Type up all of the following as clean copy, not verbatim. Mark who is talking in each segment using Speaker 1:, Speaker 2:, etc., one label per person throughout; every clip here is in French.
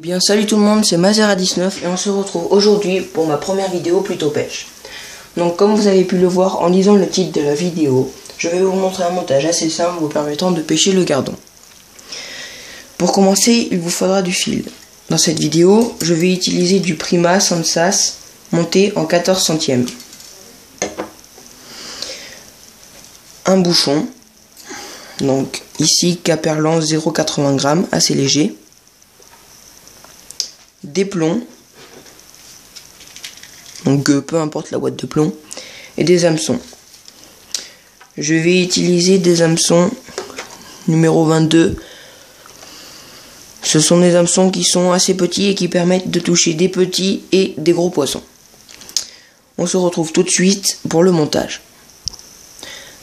Speaker 1: Bien salut tout le monde, c'est Mazera19 et on se retrouve aujourd'hui pour ma première vidéo plutôt pêche. Donc comme vous avez pu le voir en lisant le titre de la vidéo, je vais vous montrer un montage assez simple vous permettant de pêcher le gardon. Pour commencer, il vous faudra du fil. Dans cette vidéo, je vais utiliser du Prima Sansas monté en 14 centièmes. Un bouchon, donc ici Caperlan 0,80 g, assez léger. Des plombs, donc peu importe la boîte de plomb, et des hameçons. Je vais utiliser des hameçons numéro 22. Ce sont des hameçons qui sont assez petits et qui permettent de toucher des petits et des gros poissons. On se retrouve tout de suite pour le montage.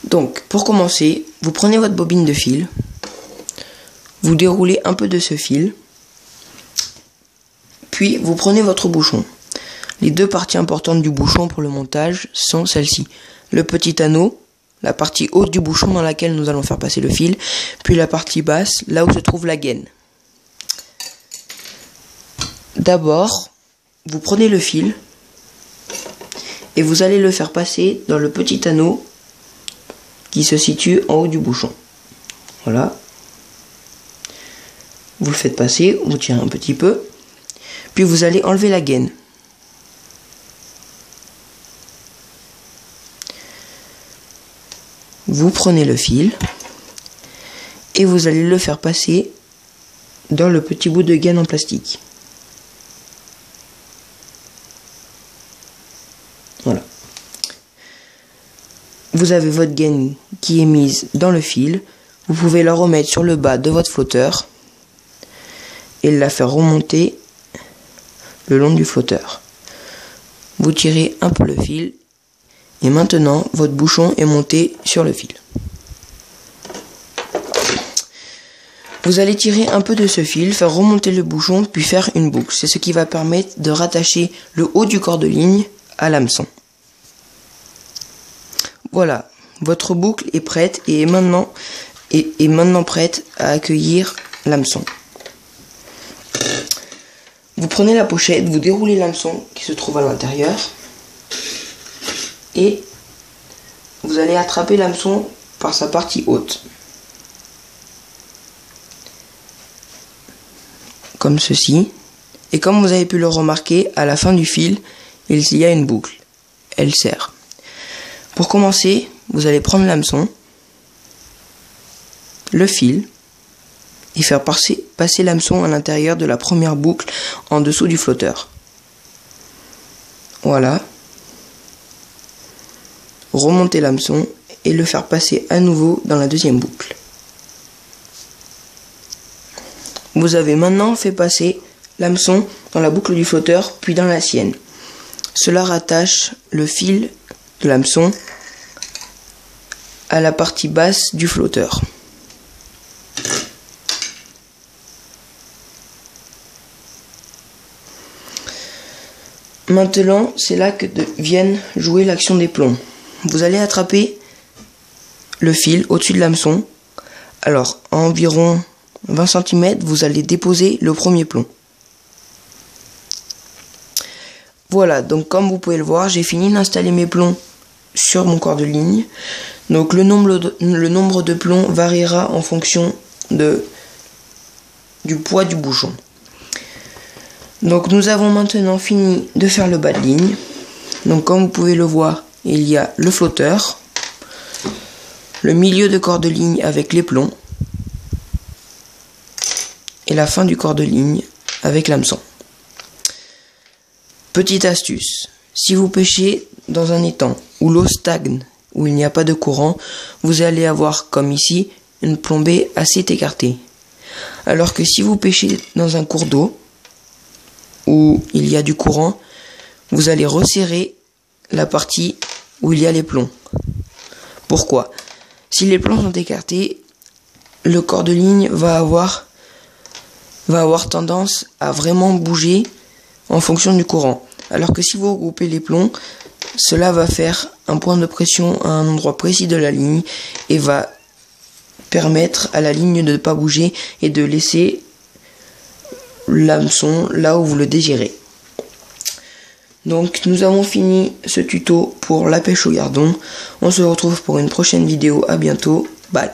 Speaker 1: Donc pour commencer, vous prenez votre bobine de fil, vous déroulez un peu de ce fil, puis vous prenez votre bouchon. Les deux parties importantes du bouchon pour le montage sont celles-ci. Le petit anneau, la partie haute du bouchon dans laquelle nous allons faire passer le fil, puis la partie basse, là où se trouve la gaine. D'abord, vous prenez le fil et vous allez le faire passer dans le petit anneau qui se situe en haut du bouchon. Voilà. Vous le faites passer, vous tirez un petit peu. Puis vous allez enlever la gaine. Vous prenez le fil et vous allez le faire passer dans le petit bout de gaine en plastique. Voilà. Vous avez votre gaine qui est mise dans le fil. Vous pouvez la remettre sur le bas de votre flotteur et la faire remonter le long du flotteur. Vous tirez un peu le fil et maintenant votre bouchon est monté sur le fil. Vous allez tirer un peu de ce fil, faire remonter le bouchon puis faire une boucle. C'est ce qui va permettre de rattacher le haut du corps de ligne à l'hameçon. Voilà, votre boucle est prête et est maintenant prête à accueillir l'hameçon. Vous prenez la pochette, vous déroulez l'hameçon qui se trouve à l'intérieur et vous allez attraper l'hameçon par sa partie haute. Comme ceci. Et comme vous avez pu le remarquer, à la fin du fil, il y a une boucle. Elle serre. Pour commencer, vous allez prendre l'hameçon, le fil, et faire passer l'hameçon à l'intérieur de la première boucle en dessous du flotteur. Voilà. Remonter l'hameçon et le faire passer à nouveau dans la deuxième boucle. Vous avez maintenant fait passer l'hameçon dans la boucle du flotteur puis dans la sienne. Cela rattache le fil de l'hameçon à la partie basse du flotteur. Maintenant, c'est là que viennent jouer l'action des plombs. Vous allez attraper le fil au-dessus de l'hameçon. Alors, à environ 20 cm, vous allez déposer le premier plomb. Voilà, donc comme vous pouvez le voir, j'ai fini d'installer mes plombs sur mon corps de ligne. Donc le nombre de plombs variera en fonction du poids du bouchon. Donc nous avons maintenant fini de faire le bas de ligne. Donc comme vous pouvez le voir, il y a le flotteur, le milieu de corps de ligne avec les plombs et la fin du corps de ligne avec l'hameçon. Petite astuce, si vous pêchez dans un étang où l'eau stagne, où il n'y a pas de courant, vous allez avoir comme ici une plombée assez écartée. Alors que si vous pêchez dans un cours d'eau où il y a du courant, vous allez resserrer la partie où il y a les plombs. Pourquoi? Si les plombs sont écartés, le corps de ligne va avoir tendance à vraiment bouger en fonction du courant. Alors que si vous regroupez les plombs, cela va faire un point de pression à un endroit précis de la ligne et va permettre à la ligne de ne pas bouger et de laisser l'hameçon là où vous le désirez. Donc nous avons fini ce tuto pour la pêche au gardon. On se retrouve pour une prochaine vidéo. À bientôt. Bye.